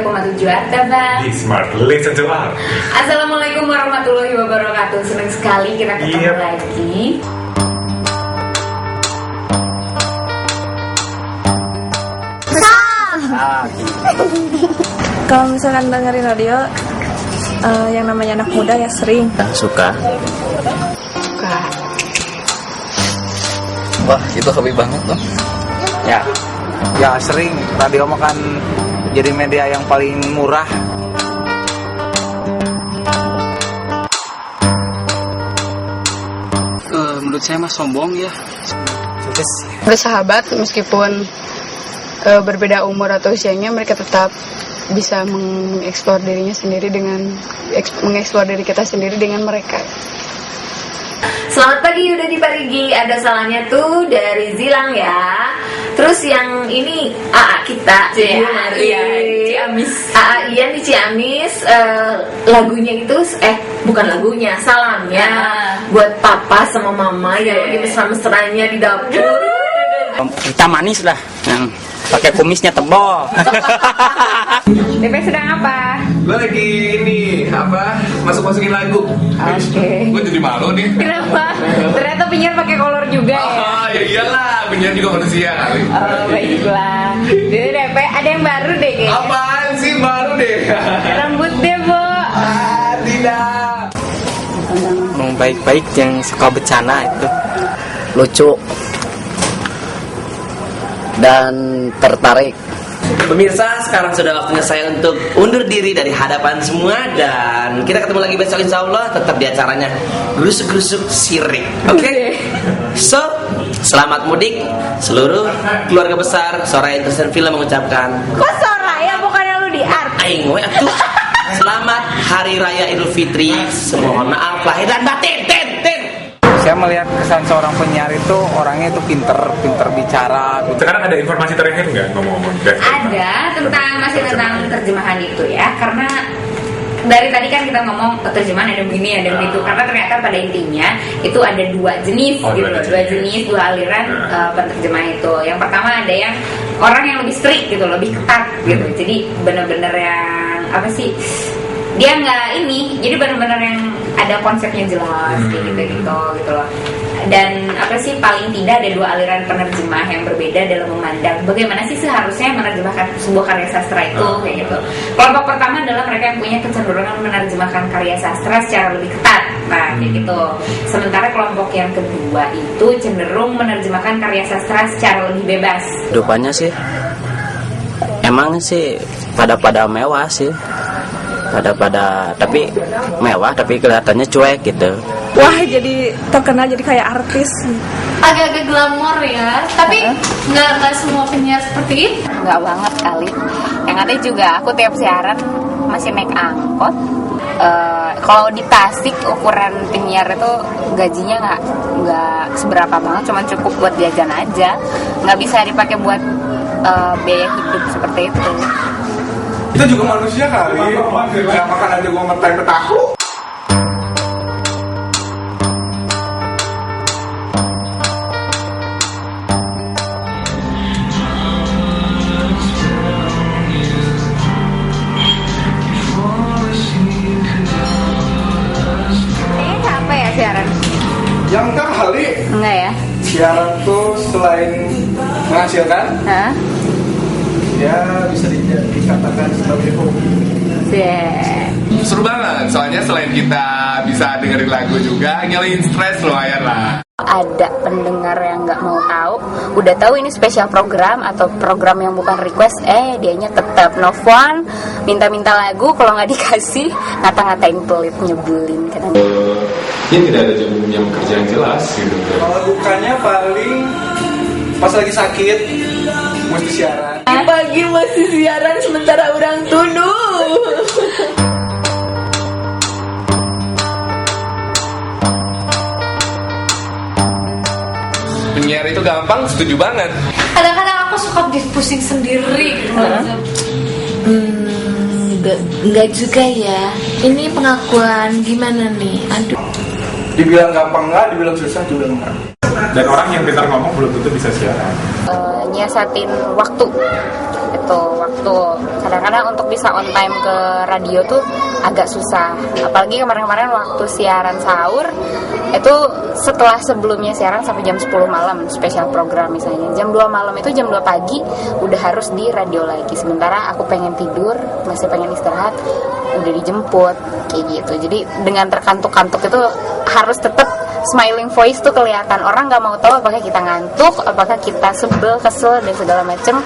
93,7 Artaba di Smart Listen to Art. Assalamualaikum warahmatullahi wabarakatuh. Senang sekali kita ketemu lagi. Kalau misalkan dengerin radio yang namanya anak muda ya sering suka. Wah, itu hobi banget loh. Ya sering. Radio mah kan jadi media yang paling murah. Menurut saya mah sombong ya. Bersahabat meskipun berbeda umur atau usianya, mereka tetap bisa mengeksplor dirinya sendiri dengan mengeksplor diri kita sendiri dengan mereka. Selamat pagi, udah di Parigi. Ada salahnya tuh dari Zilang ya. Terus yang ini AA kita Ciamis. AA Ian di Ciamis. Lagunya itu bukan lagunya, salamnya buat papa sama mama yang lagi mesra-mesranya di dapur. Kita manis lah, yang pakai kumisnya tebal. DP sedang apa? Gue lagi masuk-masukin lagu. Oke. Gue jadi malu nih. Kenapa? Ternyata penyiar pakai kolor juga ya? Ya iyalah, penyiar juga manusia kali. Oh baiklah. Jadi DP ada yang baru deh kayaknya. Apaan sih baru deh? Rambut deh, Bo. Tidak. Yang baik-baik yang suka bercanda itu lucu dan tertarik. Pemirsa, sekarang sudah waktunya saya untuk undur diri dari hadapan semua. Dan kita ketemu lagi besok insya Allah, tetap di acaranya Gerusuk-gerusuk Sirik. Oke? So, selamat mudik seluruh keluarga besar Soraya Entertainment Film mengucapkan. Kok Soraya bukannya lu di art? Aing we atuh. Selamat Hari Raya Idul Fitri. Semohon maaf lahir dan batin. Saya melihat kesan seorang penyiar itu orangnya itu pinter bicara. Sekarang ada informasi terakhir nggak ngomong-ngomong? Ada tentang terjemahan itu ya, karena dari tadi kan kita ngomong terjemahan ada begini ada begitu, karena ternyata pada intinya itu ada dua jenis dua aliran penerjemah itu. Yang pertama ada yang orang yang lebih strict gitu, lebih ketat gitu, jadi benar-benar yang dia nggak jadi benar-benar yang ada konsepnya jelas kayak gitu loh. Dan paling tidak ada dua aliran penerjemah yang berbeda dalam memandang bagaimana sih seharusnya menerjemahkan sebuah karya sastra itu kayak gitu. Kelompok pertama adalah mereka yang punya kecenderungan menerjemahkan karya sastra secara lebih ketat, kayak gitu. Sementara kelompok yang kedua itu cenderung menerjemahkan karya sastra secara lebih bebas. Kehidupannya sih emang sih pada mewah sih. Tapi mewah tapi kelihatannya cuek gitu. wah jadi terkenal jadi kayak artis. Agak-agak glamor ya, tapi nggak semua penyiar seperti itu. Nggak banget kali. Yang ada juga aku tiap siaran masih naik angkot. Kalau di Tasik ukuran penyiar itu gajinya nggak seberapa banget, cuma cukup buat jajan aja, nggak bisa dipakai buat biaya hidup seperti itu. Kita juga manusia kali. Nggak makan aja gua ngetain petaku. Kayaknya capek ya siaran? Yang enggak kali. Enggak ya? Siaran tuh selain menghasilkan, ya bisa dikatakan sebagai hobi. Seru banget, soalnya selain kita bisa dengerin lagu juga, ngilangin stres lumayan lah. Ada pendengar yang nggak mau tahu, udah tahu ini spesial program atau program yang bukan request, dianya tetap nelfon, minta lagu, kalau nggak dikasih ngata-ngatain pelit, nyebelin katanya. Ya tidak ada jam kerja yang jelas gitu. Kalau bukannya paling pas lagi sakit mesti siaran. Pagi masih siaran sementara orang tuduh. Penyiar itu gampang, setuju banget. Kadang-kadang aku suka pusing sendiri gitu. Enggak juga ya. Ini pengakuan gimana nih? Aduh. Dibilang gampang enggak, dibilang susah juga enggak. Dan orang yang pintar ngomong belum tentu bisa siaran. Nyiasatin waktu itu waktu kadang-kadang untuk bisa on time ke radio tuh agak susah, apalagi kemarin-kemarin waktu siaran sahur itu sebelumnya siaran sampai jam 10 malam spesial program, misalnya jam 2 malam itu jam 2 pagi udah harus di radio lagi, sementara aku pengen tidur masih pengen istirahat udah dijemput kayak gitu. Jadi dengan terkantuk-kantuk itu harus tetap smiling voice tuh kelihatan, orang nggak mau tahu apakah kita ngantuk, apakah kita sebel, kesel dan segala macem.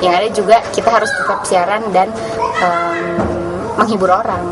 Yang ada juga kita harus tetap siaran dan menghibur orang.